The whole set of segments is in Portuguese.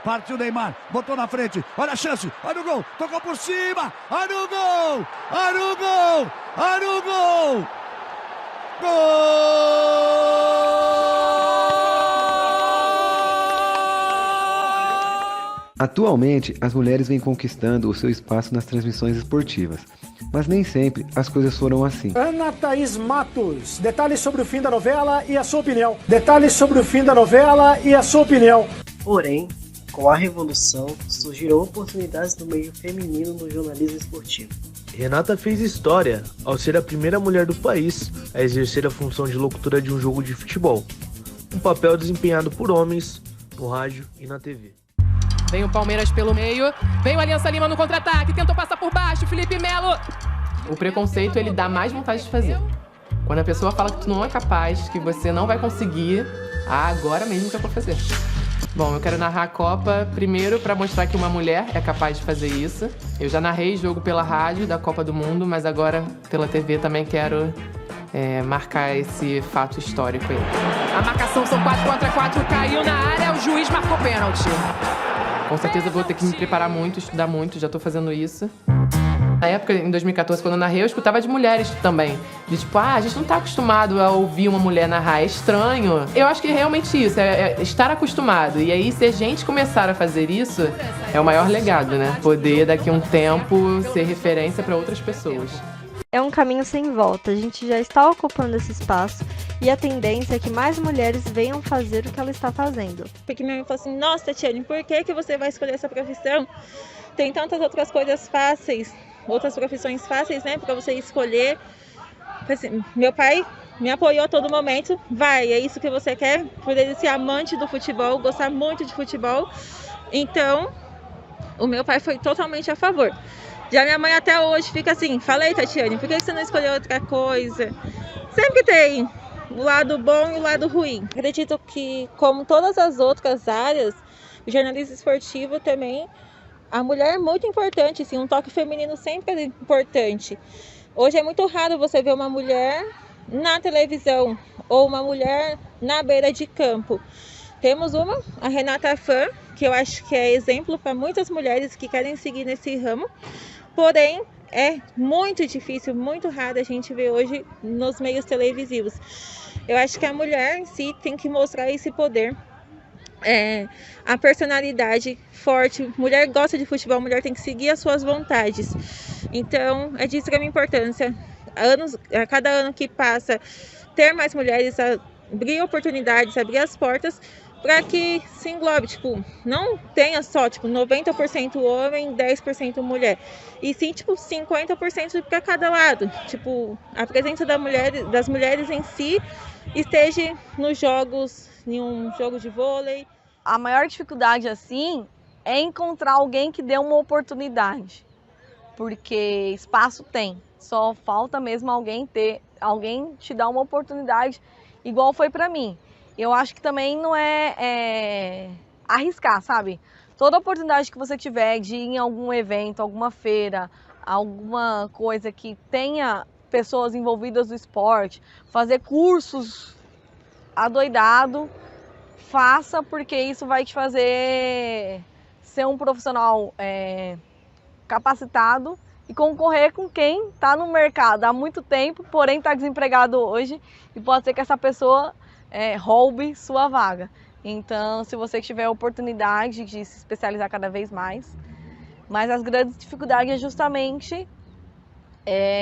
Partiu o Neymar, botou na frente, olha a chance, olha o gol, tocou por cima, olha o gol, olha o gol, olha o gol, gol! Atualmente, as mulheres vêm conquistando o seu espaço nas transmissões esportivas, mas nem sempre as coisas foram assim. Ana Thaís Matos, detalhes sobre o fim da novela e a sua opinião. Detalhes sobre o fim da novela e a sua opinião. Porém, com a revolução, surgiram oportunidades no meio feminino no jornalismo esportivo. Renata fez história ao ser a primeira mulher do país a exercer a função de locutora de um jogo de futebol, um papel desempenhado por homens no rádio e na TV. Vem o Palmeiras pelo meio, vem o Aliança Lima no contra-ataque, tentou passar por baixo, Felipe Melo. O preconceito, ele dá mais vontade de fazer. Quando a pessoa fala que tu não é capaz, que você não vai conseguir, agora mesmo que eu vou fazer. Bom, eu quero narrar a Copa, primeiro para mostrar que uma mulher é capaz de fazer isso. Eu já narrei jogo pela rádio da Copa do Mundo, mas agora pela TV também quero marcar esse fato histórico aí. A marcação são 4 contra 4, caiu na área, o juiz marcou pênalti. Com certeza vou ter que me preparar muito, estudar muito, já tô fazendo isso. Na época, em 2014, quando eu narrei, eu escutava de mulheres também. De tipo, a gente não tá acostumado a ouvir uma mulher narrar, é estranho. Eu acho que é realmente isso, é estar acostumado. E aí, se a gente começar a fazer isso, é o maior legado, né? Poder, daqui a um tempo, ser referência para outras pessoas. É um caminho sem volta, a gente já está ocupando esse espaço e a tendência é que mais mulheres venham fazer o que ela está fazendo. Porque minha mãe falou assim, nossa, Tatiane, por que você vai escolher essa profissão? Tem tantas outras coisas fáceis, outras profissões fáceis, né, para você escolher. Assim, meu pai me apoiou a todo momento, vai, é isso que você quer, por ele ser amante do futebol, gostar muito de futebol. Então, o meu pai foi totalmente a favor. Já minha mãe até hoje fica assim, falei, Tatiane, por que você não escolheu outra coisa? Sempre tem o lado bom e o lado ruim. Acredito que, como todas as outras áreas, o jornalismo esportivo também, a mulher é muito importante, assim, um toque feminino sempre é importante. Hoje é muito raro você ver uma mulher na televisão ou uma mulher na beira de campo. Temos a Renata Fã, que eu acho que é exemplo para muitas mulheres que querem seguir nesse ramo. Porém, é muito difícil, muito raro a gente ver hoje nos meios televisivos. Eu acho que a mulher em si tem que mostrar esse poder, a personalidade forte. Mulher gosta de futebol, mulher tem que seguir as suas vontades. Então, é de extrema importância. A cada ano que passa, ter mais mulheres, abrir oportunidades, abrir as portas, para que se englobe, tipo, não tenha só, tipo, 90% homem, 10% mulher, e sim, tipo, 50% para cada lado, tipo, a presença das mulheres em si esteja nos jogos, em um jogo de vôlei. A maior dificuldade, assim, é encontrar alguém que dê uma oportunidade, porque espaço tem, só falta mesmo alguém te dar uma oportunidade, igual foi para mim. Eu acho que também não é arriscar, sabe? Toda oportunidade que você tiver de ir em algum evento, alguma feira, alguma coisa que tenha pessoas envolvidas no esporte, fazer cursos adoidado, faça, porque isso vai te fazer ser um profissional capacitado e concorrer com quem está no mercado há muito tempo, porém está desempregado hoje, e pode ser que essa pessoa roube sua vaga. Então, se você tiver a oportunidade de se especializar cada vez mais, mas as grandes dificuldades é justamente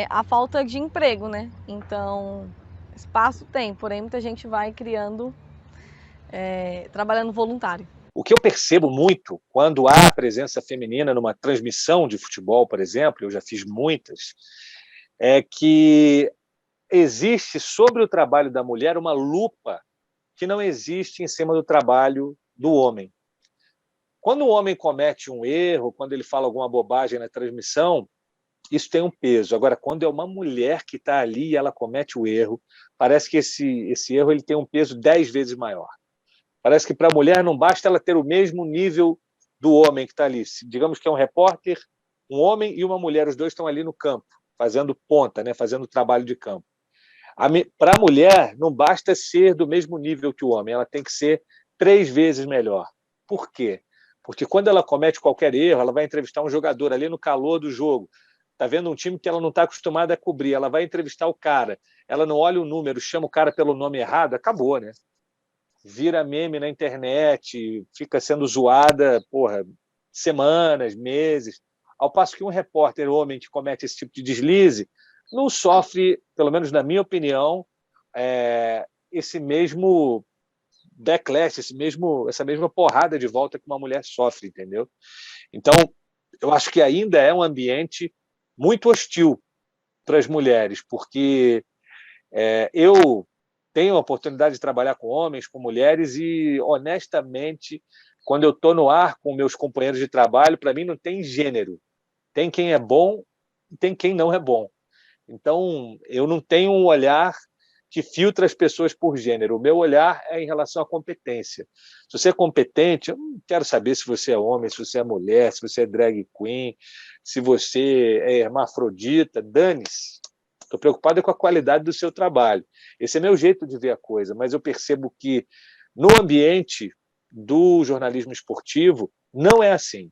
a falta de emprego, né? Então, espaço tem, porém muita gente vai criando, trabalhando voluntário. O que eu percebo muito quando há presença feminina numa transmissão de futebol, por exemplo, eu já fiz muitas, é que existe sobre o trabalho da mulher uma lupa que não existe em cima do trabalho do homem. Quando o homem comete um erro, quando ele fala alguma bobagem na transmissão, isso tem um peso. Agora, quando é uma mulher que está ali e ela comete o erro, parece que esse erro ele tem um peso 10 vezes maior. Parece que para a mulher não basta ela ter o mesmo nível do homem que está ali. Digamos que é um repórter, um homem e uma mulher, os dois estão ali no campo, fazendo ponta, né, fazendo trabalho de campo. Para a mulher, não basta ser do mesmo nível que o homem, ela tem que ser 3 vezes melhor. Por quê? Porque quando ela comete qualquer erro, ela vai entrevistar um jogador ali no calor do jogo. Está vendo um time que ela não está acostumada a cobrir, ela vai entrevistar o cara, ela não olha o número, chama o cara pelo nome errado, acabou, né? Vira meme na internet, fica sendo zoada, porra, semanas, meses. Ao passo que um repórter homem que comete esse tipo de deslize não sofre, pelo menos na minha opinião, esse mesmo backlash, essa mesma porrada de volta que uma mulher sofre, entendeu? Então, eu acho que ainda é um ambiente muito hostil para as mulheres, porque eu tenho a oportunidade de trabalhar com homens, com mulheres, e, honestamente, quando eu estou no ar com meus companheiros de trabalho, para mim não tem gênero. Tem quem é bom e tem quem não é bom. Então, eu não tenho um olhar que filtra as pessoas por gênero. O meu olhar é em relação à competência. Se você é competente, eu não quero saber se você é homem, se você é mulher, se você é drag queen, se você é hermafrodita, dane-se. Estou preocupado com a qualidade do seu trabalho. Esse é meu jeito de ver a coisa, mas eu percebo que no ambiente do jornalismo esportivo não é assim.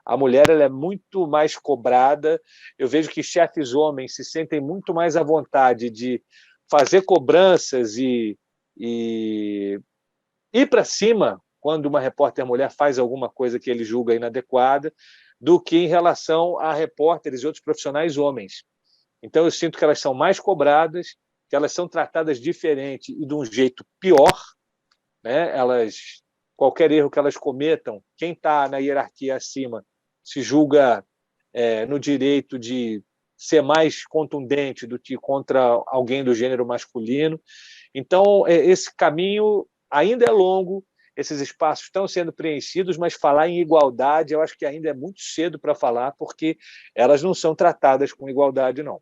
A mulher ela é muito mais cobrada. Eu vejo que chefes homens se sentem muito mais à vontade de fazer cobranças e ir para cima quando uma repórter mulher faz alguma coisa que ele julga inadequada, do que em relação a repórteres e outros profissionais homens. Então, eu sinto que elas são mais cobradas, que elas são tratadas diferente e de um jeito pior, né? Qualquer erro que elas cometam, quem está na hierarquia acima se julga no direito de ser mais contundente do que contra alguém do gênero masculino. Então, esse caminho ainda é longo, esses espaços estão sendo preenchidos, mas falar em igualdade, eu acho que ainda é muito cedo para falar, porque elas não são tratadas com igualdade, não.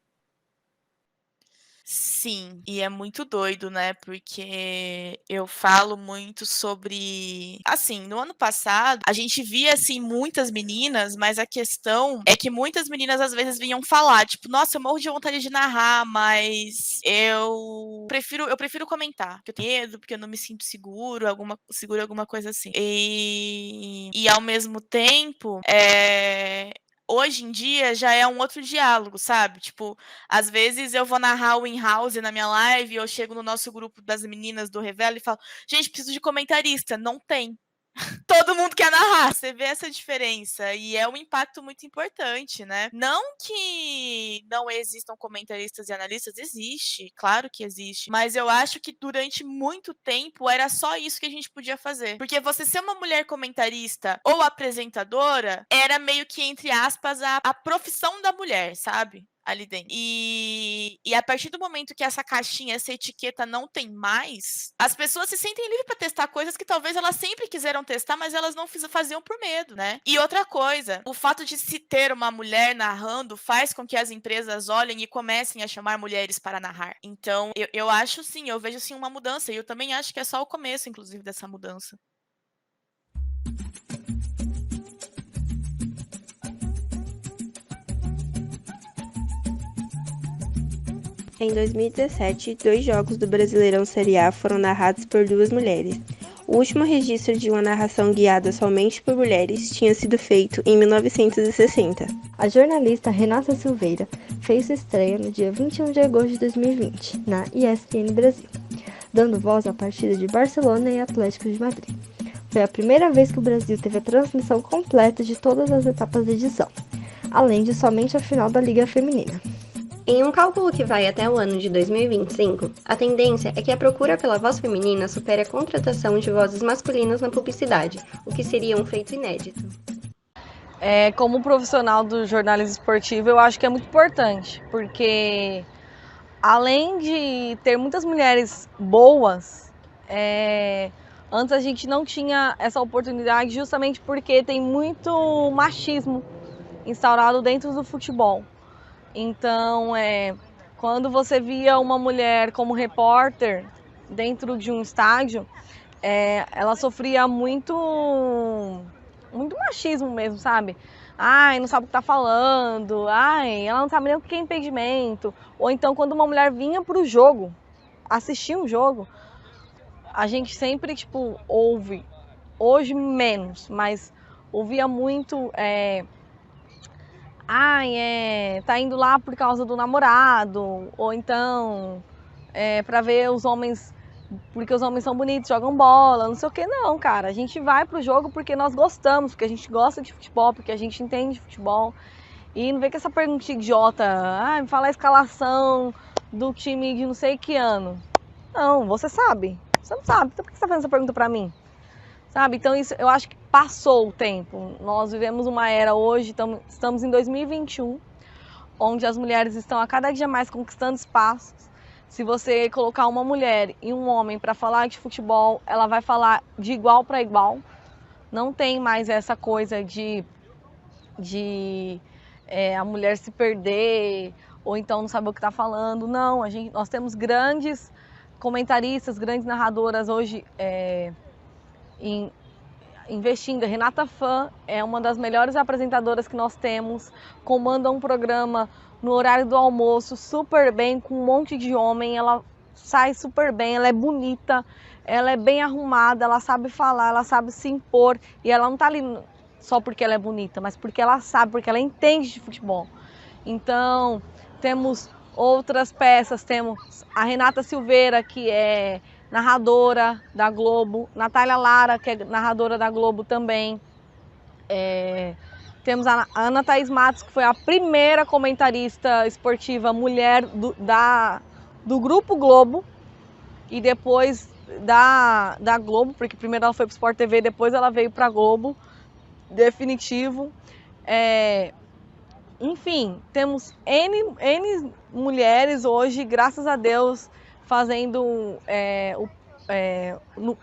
Sim, e é muito doido, né, porque eu falo muito sobre assim, no ano passado, a gente via, assim, muitas meninas, mas a questão é que muitas meninas, às vezes, vinham falar, tipo: "Nossa, eu morro de vontade de narrar, mas eu prefiro comentar, porque eu tenho medo, porque eu não me sinto seguro", alguma coisa assim. E ao mesmo tempo, hoje em dia já é um outro diálogo, sabe? Tipo, às vezes eu vou narrar o in-house na minha live, eu chego no nosso grupo das meninas do Revela e falo: "Gente, preciso de comentarista", não tem. Todo mundo quer narrar, você vê essa diferença, e é um impacto muito importante, né. Não que não existam comentaristas e analistas, existe, claro que existe, mas eu acho que durante muito tempo era só isso que a gente podia fazer. Porque você ser uma mulher comentarista ou apresentadora, era meio que, entre aspas, a profissão da mulher, sabe, ali dentro. E a partir do momento que essa caixinha, essa etiqueta não tem mais, as pessoas se sentem livres para testar coisas que talvez elas sempre quiseram testar, mas elas não faziam por medo, né? E outra coisa, o fato de se ter uma mulher narrando faz com que as empresas olhem e comecem a chamar mulheres para narrar. Então, eu acho sim, eu vejo sim uma mudança, e eu também acho que é só o começo, inclusive, dessa mudança. Em 2017, 2 jogos do Brasileirão Série A foram narrados por 2 mulheres. O último registro de uma narração guiada somente por mulheres tinha sido feito em 1960. A jornalista Renata Silveira fez sua estreia no dia 21 de agosto de 2020, na ESPN Brasil, dando voz à partida de Barcelona e Atlético de Madrid. Foi a primeira vez que o Brasil teve a transmissão completa de todas as etapas da edição, além de somente a final da Liga Feminina. Em um cálculo que vai até o ano de 2025, a tendência é que a procura pela voz feminina supere a contratação de vozes masculinas na publicidade, o que seria um feito inédito. Como profissional do jornalismo esportivo, eu acho que é muito importante, porque além de ter muitas mulheres boas, antes a gente não tinha essa oportunidade justamente porque tem muito machismo instaurado dentro do futebol. Então, quando você via uma mulher como repórter dentro de um estádio, ela sofria muito machismo mesmo, sabe? Ai, não sabe o que tá falando, ai, ela não sabe nem o que é impedimento. Ou então, quando uma mulher vinha pro jogo, assistir um jogo, a gente sempre, ouve, hoje menos, mas ouvia muito, tá indo lá por causa do namorado, ou então para ver os homens, porque os homens são bonitos, jogam bola, não sei o que. Não, cara, a gente vai pro jogo porque nós gostamos, porque a gente gosta de futebol, porque a gente entende de futebol. E não vem com essa pergunta idiota, me fala a escalação do time de não sei que ano. Não, você sabe. Você não sabe, então por que você tá fazendo essa pergunta pra mim? Sabe? Então isso, eu acho que passou o tempo. Nós vivemos uma era hoje, estamos em 2021, onde as mulheres estão a cada dia mais conquistando espaços. Se você colocar uma mulher e um homem para falar de futebol, ela vai falar de igual para igual. Não tem mais essa coisa de a mulher se perder ou então não saber o que está falando. Não, nós temos grandes comentaristas, grandes narradoras hoje investindo. A Renata Fã é uma das melhores apresentadoras que nós temos, comanda um programa no horário do almoço super bem, com um monte de homem, ela sai super bem, ela é bonita, ela é bem arrumada, ela sabe falar, ela sabe se impor, e ela não está ali só porque ela é bonita, mas porque ela sabe, porque ela entende de futebol. Então, temos outras peças, temos a Renata Silveira, que é narradora da Globo, Natália Lara, que é narradora da Globo também. Temos a Ana Thaís Matos, que foi a primeira comentarista esportiva mulher do Grupo Globo, e depois da Globo, porque primeiro ela foi para o Sport TV, depois ela veio para a Globo, definitivo. Enfim, temos N mulheres hoje, graças a Deus, fazendo,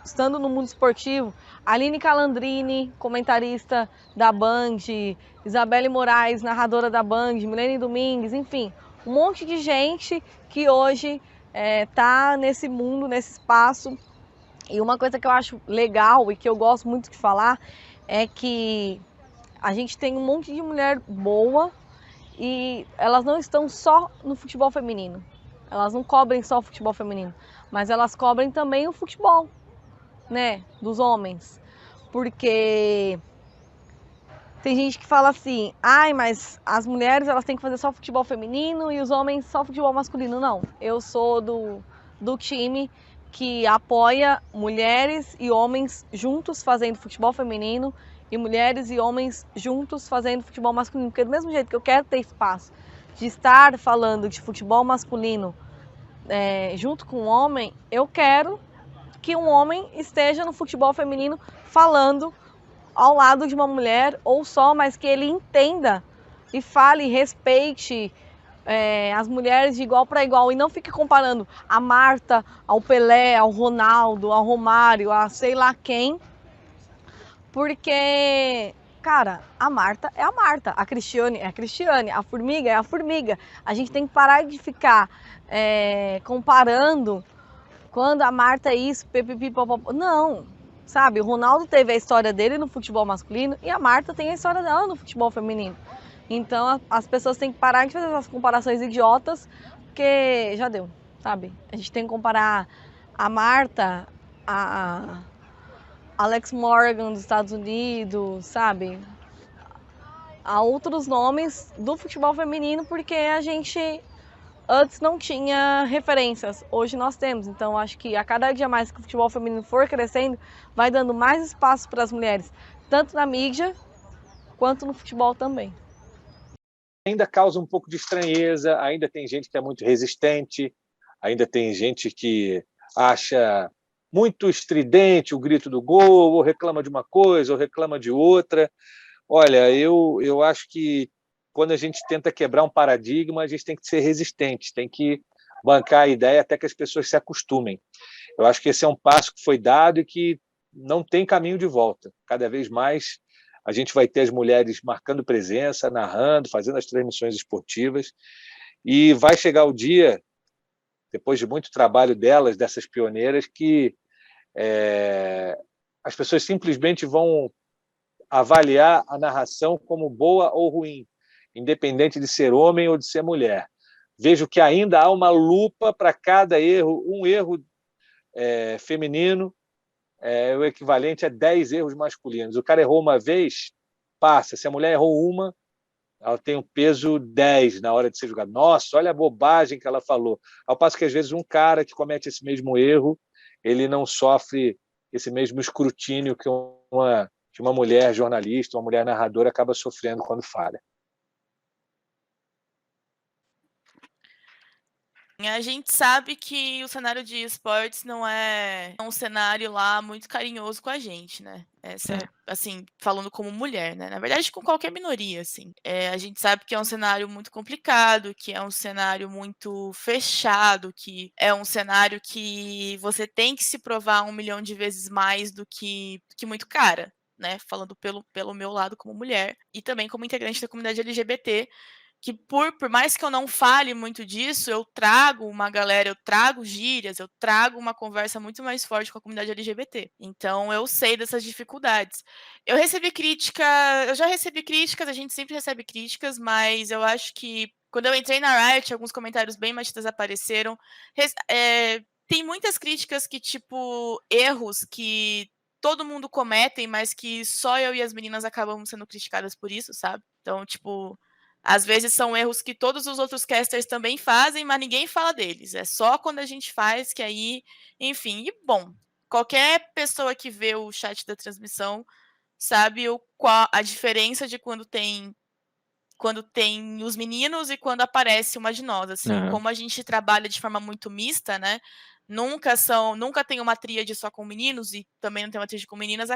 estando no mundo esportivo. Aline Calandrini, comentarista da Band, Isabelle Moraes, narradora da Band, Milene Domingues, enfim, um monte de gente que hoje está nesse mundo, nesse espaço. E uma coisa que eu acho legal e que eu gosto muito de falar é que a gente tem um monte de mulher boa e elas não estão só no futebol feminino. Elas não cobrem só o futebol feminino, mas elas cobrem também o futebol, né, dos homens. Porque tem gente que fala assim, mas as mulheres elas têm que fazer só futebol feminino e os homens só futebol masculino. Não, eu sou do time que apoia mulheres e homens juntos fazendo futebol feminino e mulheres e homens juntos fazendo futebol masculino. Porque do mesmo jeito que eu quero ter espaço de estar falando de futebol masculino junto com um homem, eu quero que um homem esteja no futebol feminino falando ao lado de uma mulher ou só, mas que ele entenda e fale, respeite as mulheres de igual para igual e não fique comparando a Marta ao Pelé, ao Ronaldo, ao Romário, a sei lá quem, porque, cara, a Marta é a Marta, a Cristiane é a Cristiane, a Formiga é a Formiga. A gente tem que parar de ficar comparando quando a Marta é isso, pipipi, popopó. Não, sabe, o Ronaldo teve a história dele no futebol masculino e a Marta tem a história dela no futebol feminino. Então as pessoas têm que parar de fazer essas comparações idiotas, porque já deu, sabe? A gente tem que comparar a Marta, a Alex Morgan dos Estados Unidos, sabe? A outros nomes do futebol feminino, porque a gente antes não tinha referências, hoje nós temos. Então acho que a cada dia mais que o futebol feminino for crescendo, vai dando mais espaço para as mulheres, tanto na mídia quanto no futebol também. Ainda causa um pouco de estranheza, ainda tem gente que é muito resistente, ainda tem gente que acha muito estridente o grito do gol, ou reclama de uma coisa, ou reclama de outra. Olha, eu acho que quando a gente tenta quebrar um paradigma, a gente tem que ser resistente, tem que bancar a ideia até que as pessoas se acostumem. Eu acho que esse é um passo que foi dado e que não tem caminho de volta. Cada vez mais a gente vai ter as mulheres marcando presença, narrando, fazendo as transmissões esportivas, e vai chegar o dia, depois de muito trabalho delas, dessas pioneiras, que as pessoas simplesmente vão avaliar a narração como boa ou ruim, independente de ser homem ou de ser mulher. Vejo que ainda há uma lupa para cada erro. Um erro feminino é o equivalente a 10 erros masculinos. O cara errou uma vez, passa. Se a mulher errou uma, ela tem um peso 10 na hora de ser julgada. Nossa, olha a bobagem que ela falou. Ao passo que, às vezes, um cara que comete esse mesmo erro, ele não sofre esse mesmo escrutínio que uma mulher jornalista, uma mulher narradora acaba sofrendo quando falha. A gente sabe que o cenário de esportes não é um cenário lá muito carinhoso com a gente, né? Assim, falando como mulher, né? Na verdade, com qualquer minoria, assim. A gente sabe que é um cenário muito complicado, que é um cenário muito fechado, que é um cenário que você tem que se provar 1 milhão de vezes mais do que muito cara, né? Falando pelo meu lado como mulher e também como integrante da comunidade LGBT, que por mais que eu não fale muito disso, eu trago uma galera, eu trago gírias, eu trago uma conversa muito mais forte com a comunidade LGBT. Então, eu sei dessas dificuldades. Eu já recebi críticas, a gente sempre recebe críticas, mas eu acho que quando eu entrei na Riot, alguns comentários bem machistas apareceram. Tem muitas críticas que, tipo, erros que todo mundo cometem, mas que só eu e as meninas acabamos sendo criticadas por isso, sabe? Então, tipo, às vezes são erros que todos os outros casters também fazem, mas ninguém fala deles. É só quando a gente faz que aí, enfim. E, bom, qualquer pessoa que vê o chat da transmissão sabe a diferença de quando tem os meninos e quando aparece uma de nós, assim. Como a gente trabalha de forma muito mista, né? Nunca tem uma tríade só com meninos e também não tem uma tríade com meninas,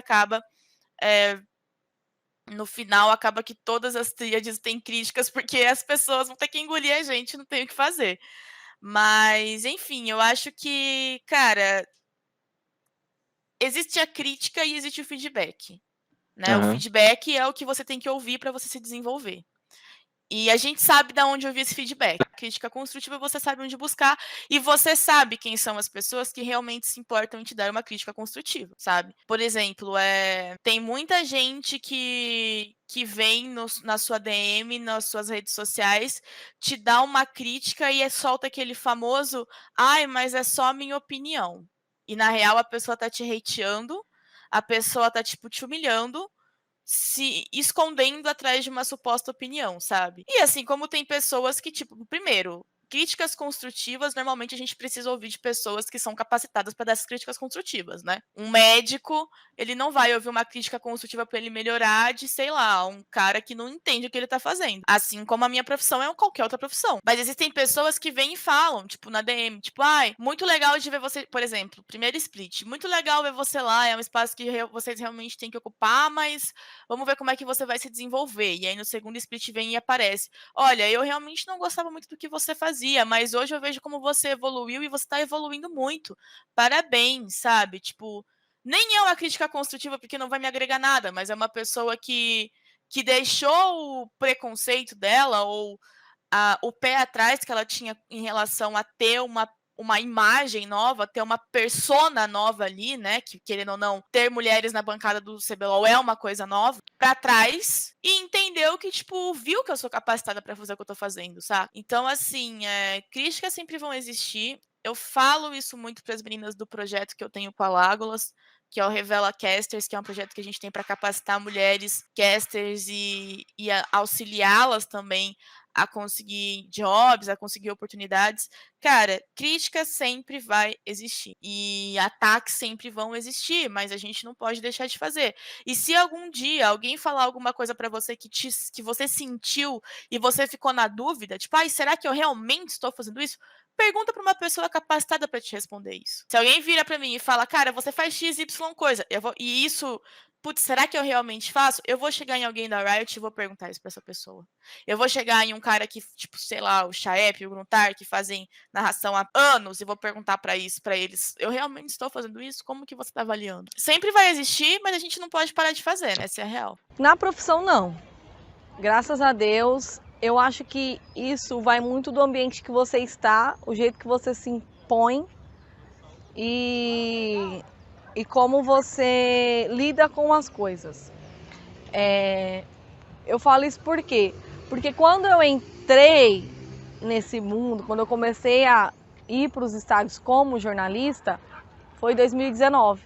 no final, acaba que todas as tríades têm críticas, porque as pessoas vão ter que engolir a gente, não tem o que fazer. Mas, enfim, eu acho que, cara, existe a crítica e existe o feedback, né? O feedback é o que você tem que ouvir para você se desenvolver. E a gente sabe de onde ouvir esse feedback. Crítica construtiva, você sabe onde buscar. E você sabe quem são as pessoas que realmente se importam em te dar uma crítica construtiva, sabe? Por exemplo, tem muita gente que vem na sua DM, nas suas redes sociais, te dá uma crítica e solta aquele famoso "ai, mas é só a minha opinião". E, na real, a pessoa tá te hateando, a pessoa tá, tipo, te humilhando, se escondendo atrás de uma suposta opinião, sabe? E assim, como tem pessoas que, tipo, primeiro, críticas construtivas, normalmente a gente precisa ouvir de pessoas que são capacitadas para dar essas críticas construtivas, né? Um médico, ele não vai ouvir uma crítica construtiva para ele melhorar de, sei lá, um cara que não entende o que ele tá fazendo. Assim como a minha profissão é qualquer outra profissão. Mas existem pessoas que vêm e falam, tipo, na DM, tipo, ai, muito legal de ver você, por exemplo, primeiro split, muito legal ver você lá, é um espaço que vocês realmente têm que ocupar, mas vamos ver como é que você vai se desenvolver. E aí no segundo split vem e aparece, olha, eu realmente não gostava muito do que você fazia, mas hoje eu vejo como você evoluiu e você tá evoluindo muito. Parabéns, sabe? Tipo, nem é uma crítica construtiva porque não vai me agregar nada, mas é uma pessoa que deixou o preconceito dela ou o pé atrás que ela tinha em relação a ter uma imagem nova, ter uma persona nova ali, né? Que, querendo ou não, ter mulheres na bancada do CBLOL é uma coisa nova, pra trás, e entendeu que, tipo, viu que eu sou capacitada pra fazer o que eu tô fazendo, sabe? Então, assim, críticas sempre vão existir. Eu falo isso muito pras meninas do projeto que eu tenho com a Lágolas, que é o Revela Casters, que é um projeto que a gente tem para capacitar mulheres casters e auxiliá-las também a conseguir jobs, a conseguir oportunidades. Cara, crítica sempre vai existir. E ataques sempre vão existir, mas a gente não pode deixar de fazer. E se algum dia alguém falar alguma coisa pra você que você sentiu e você ficou na dúvida, tipo, ai, será que eu realmente estou fazendo isso? Pergunta pra uma pessoa capacitada pra te responder isso. Se alguém vira pra mim e fala, cara, você faz X, Y coisa, e isso, putz, será que eu realmente faço? Eu vou chegar em alguém da Riot e vou perguntar isso pra essa pessoa. Eu vou chegar em um cara que, tipo, sei lá, o Chaep, o Gruntar, que fazem narração há anos, e vou perguntar pra eles, eu realmente estou fazendo isso? Como que você tá avaliando? Sempre vai existir, mas a gente não pode parar de fazer, né? Essa é a real. Na profissão, não. Graças a Deus, eu acho que isso vai muito do ambiente que você está, o jeito que você se impõe e como você lida com as coisas. Eu falo isso por quê? Porque quando eu entrei nesse mundo, quando eu comecei a ir para os estádios como jornalista, foi em 2019.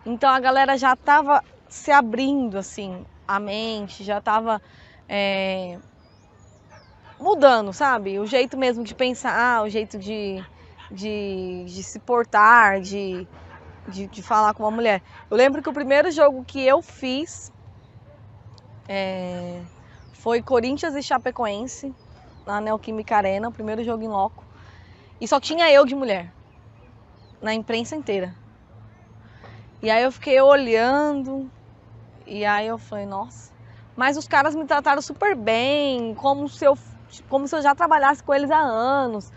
Então a galera já estava se abrindo, assim, a mente, já estava mudando, sabe? O jeito mesmo de pensar, o jeito de se portar, de falar com uma mulher. Eu lembro que o primeiro jogo que eu fiz foi Corinthians e Chapecoense, na Neoquímica Arena, o primeiro jogo em loco. E só tinha eu de mulher, na imprensa inteira. E aí eu fiquei olhando, e aí eu falei, nossa. Mas os caras me trataram super bem, como se eu já trabalhasse com eles há anos.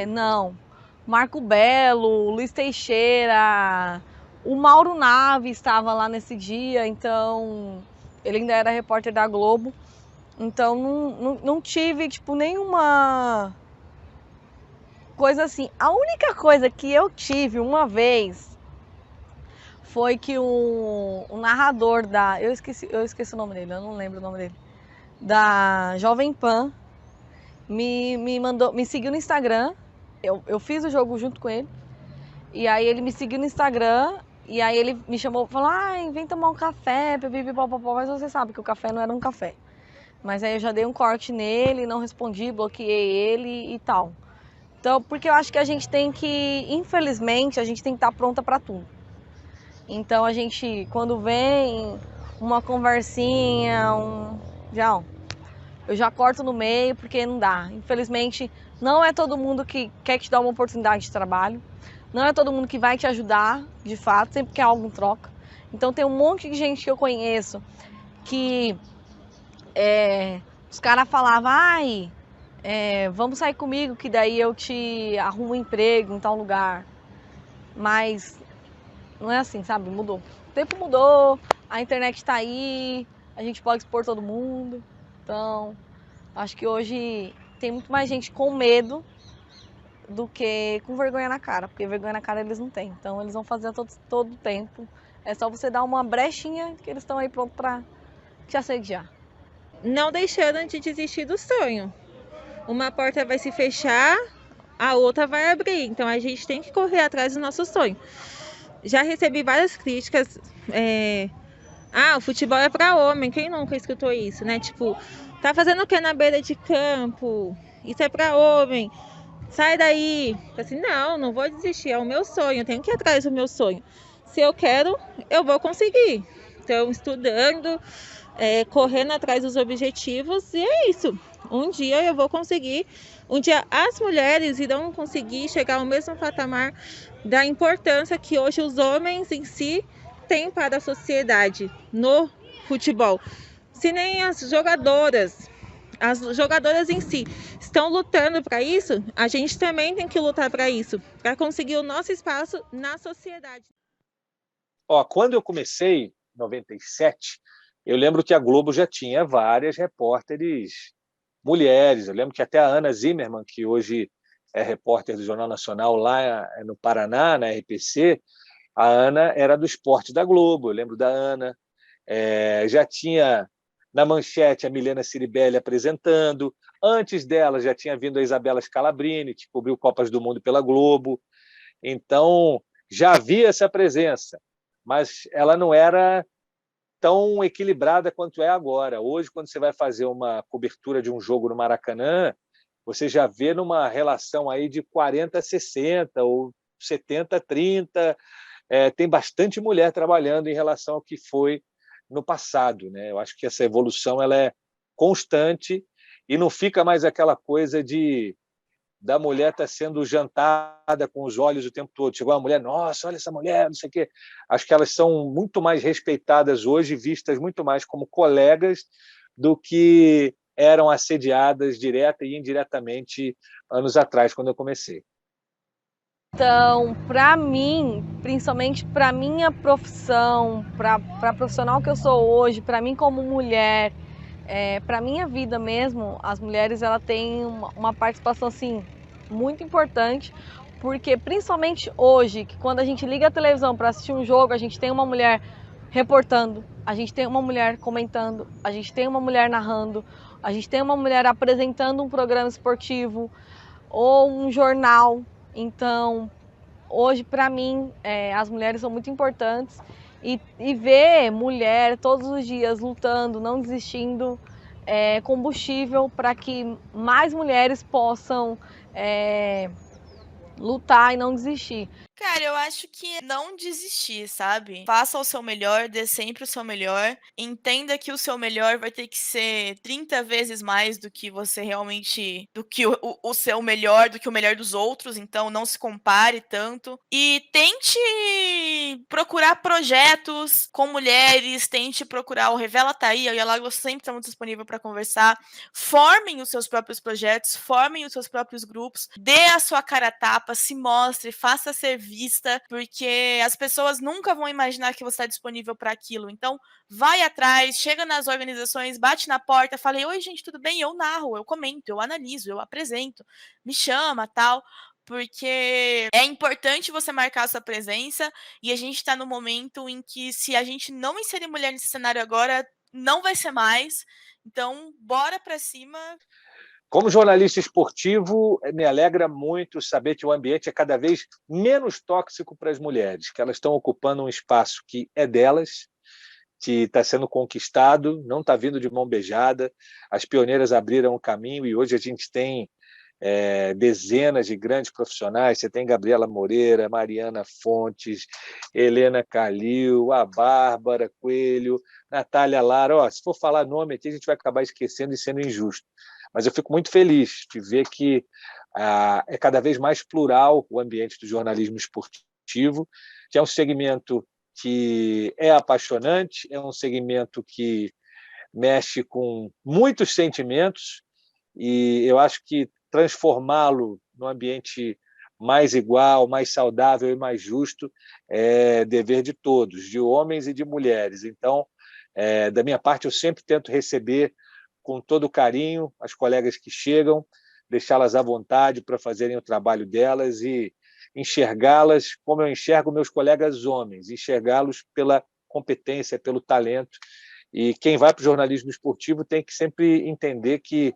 Não. Marco Belo, Luiz Teixeira, o Mauro Naves estava lá nesse dia, então ele ainda era repórter da Globo. Então não tive, tipo, nenhuma coisa assim. A única coisa que eu tive uma vez foi que o narrador da... Eu esqueci o nome dele, eu não lembro o nome dele. Da Jovem Pan, me seguiu no Instagram. Eu fiz o jogo junto com ele. E aí ele me seguiu no Instagram. E aí ele me chamou, falou, vem tomar um café, mas você sabe que o café não era um café. Mas aí eu já dei um corte nele, não respondi, bloqueei ele e tal. Então, porque eu acho que a gente tem que, infelizmente, a gente tem que estar pronta para tudo. Então a gente, quando vem uma conversinha, eu já corto no meio porque não dá. Infelizmente, não é todo mundo que quer te dar uma oportunidade de trabalho. Não é todo mundo que vai te ajudar, de fato, sempre quer algo em troca. Então tem um monte de gente que eu conheço que os caras falavam, vamos sair comigo que daí eu te arrumo um emprego em tal lugar. Mas não é assim, sabe? Mudou. O tempo mudou, a internet tá aí, a gente pode expor todo mundo. Então, acho que hoje tem muito mais gente com medo do que com vergonha na cara, porque vergonha na cara eles não têm. Então, eles vão fazer todo o tempo. É só você dar uma brechinha que eles estão aí prontos para te assediar. Não deixando de desistir do sonho. Uma porta vai se fechar, a outra vai abrir. Então, a gente tem que correr atrás do nosso sonho. Já recebi várias críticas, o futebol é para homem, quem nunca escutou isso, né? Tipo, tá fazendo o que na beira de campo? Isso é para homem, sai daí. Assim, não vou desistir, é o meu sonho, eu tenho que ir atrás do meu sonho. Se eu quero, eu vou conseguir. Então, estudando, correndo atrás dos objetivos, e é isso. Um dia eu vou conseguir, um dia as mulheres irão conseguir chegar ao mesmo patamar da importância que hoje os homens em si têm para a sociedade no futebol. Se nem as jogadoras em si estão lutando para isso, a gente também tem que lutar para isso, para conseguir o nosso espaço na sociedade. Quando eu comecei, em 97, eu lembro que a Globo já tinha várias repórteres mulheres. Eu lembro que até a Ana Zimmermann, que hoje é repórter do Jornal Nacional lá no Paraná, na RPC, a Ana era do esporte da Globo, eu lembro da Ana. Já tinha na manchete a Milena Ciribelli apresentando. Antes dela já tinha vindo a Isabela Scalabrini, que cobriu Copas do Mundo pela Globo. Então, já havia essa presença, mas ela não era tão equilibrada quanto é agora. Hoje, quando você vai fazer uma cobertura de um jogo no Maracanã, você já vê numa relação aí de 40-60 ou 70-30. Tem bastante mulher trabalhando em relação ao que foi no passado, né? Eu acho que essa evolução ela é constante e não fica mais aquela coisa da mulher estar sendo jantada com os olhos o tempo todo. Chegou a mulher, nossa, olha essa mulher, não sei o quê. Acho que elas são muito mais respeitadas hoje, vistas muito mais como colegas do que eram assediadas direta e indiretamente anos atrás, quando eu comecei. Então, para mim, principalmente para minha profissão, para a profissional que eu sou hoje, para mim como mulher, para minha vida mesmo, as mulheres ela têm uma participação assim muito importante, porque principalmente hoje, que quando a gente liga a televisão para assistir um jogo, a gente tem uma mulher reportando, a gente tem uma mulher comentando, a gente tem uma mulher narrando, a gente tem uma mulher apresentando um programa esportivo ou um jornal. Então, hoje, para mim, as mulheres são muito importantes e ver mulher todos os dias lutando, não desistindo, combustível para que mais mulheres possam lutar e não desistir. Cara, eu acho que não desistir, sabe? Faça o seu melhor, dê sempre o seu melhor. Entenda que o seu melhor vai ter que ser 30 vezes mais do que você realmente. Do que o seu melhor, do que o melhor dos outros. Então, não se compare tanto. E tente procurar projetos com mulheres. Tente procurar o Revela tá aí. Eu e a Lago sempre estamos disponíveis para conversar. Formem os seus próprios projetos, formem os seus próprios grupos. Dê a sua cara a tapa, se mostre, faça serviço vista, porque as pessoas nunca vão imaginar que você está disponível para aquilo. Então, vai atrás, chega nas organizações, bate na porta, fala: oi, gente, tudo bem? Eu narro, eu comento, eu analiso, eu apresento, me chama, tal. Porque é importante você marcar a sua presença e a gente está no momento em que, se a gente não inserir mulher nesse cenário agora, não vai ser mais. Então, bora para cima. Como jornalista esportivo, me alegra muito saber que o ambiente é cada vez menos tóxico para as mulheres, que elas estão ocupando um espaço que é delas, que está sendo conquistado, não está vindo de mão beijada. As pioneiras abriram o caminho e hoje a gente tem dezenas de grandes profissionais. Você tem Gabriela Moreira, Mariana Fontes, Helena Calil, a Bárbara Coelho, Natália Lara. Se for falar nome aqui, a gente vai acabar esquecendo e sendo injusto. Mas eu fico muito feliz de ver que é cada vez mais plural o ambiente do jornalismo esportivo, que é um segmento que é apaixonante, é um segmento que mexe com muitos sentimentos, e eu acho que transformá-lo num ambiente mais igual, mais saudável e mais justo é dever de todos, de homens e de mulheres. Então, da minha parte, eu sempre tento receber com todo carinho as colegas que chegam, deixá-las à vontade para fazerem o trabalho delas e enxergá-las como eu enxergo meus colegas homens, enxergá-los pela competência, pelo talento. E quem vai para o jornalismo esportivo tem que sempre entender que,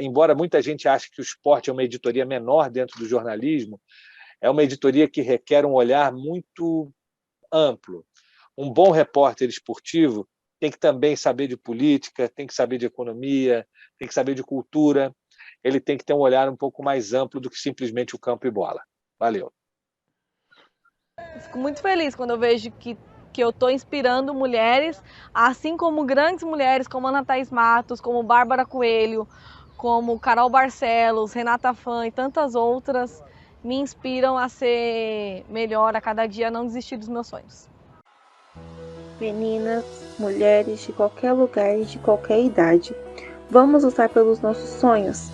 embora muita gente ache que o esporte é uma editoria menor dentro do jornalismo, é uma editoria que requer um olhar muito amplo. Um bom repórter esportivo tem que também saber de política, tem que saber de economia, tem que saber de cultura. Ele tem que ter um olhar um pouco mais amplo do que simplesmente o campo e bola. Valeu. Fico muito feliz quando eu vejo que eu estou inspirando mulheres, assim como grandes mulheres como Ana Thaís Matos, como Bárbara Coelho, como Carol Barcelos, Renata Fã e tantas outras, me inspiram a ser melhor a cada dia, a não desistir dos meus sonhos. Meninas, mulheres de qualquer lugar e de qualquer idade, vamos lutar pelos nossos sonhos.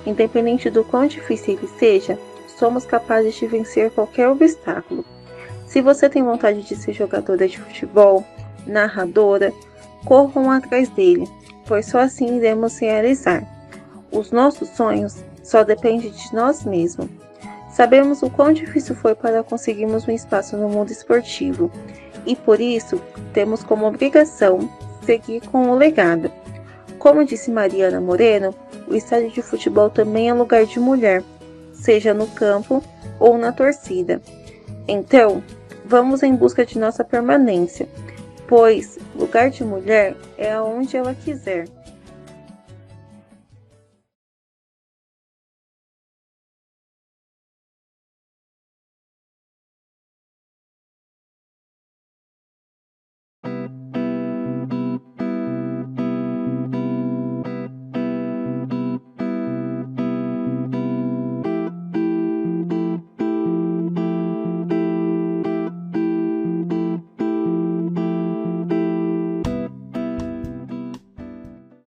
Independente do quão difícil ele seja, somos capazes de vencer qualquer obstáculo. Se você tem vontade de ser jogadora de futebol, narradora, corram atrás dele, pois só assim iremos realizar. Os nossos sonhos só dependem de nós mesmos. Sabemos o quão difícil foi para conseguirmos um espaço no mundo esportivo. E por isso, temos como obrigação seguir com o legado. Como disse Mariana Moreno, o estádio de futebol também é lugar de mulher, seja no campo ou na torcida. Então, vamos em busca de nossa permanência, pois lugar de mulher é aonde ela quiser.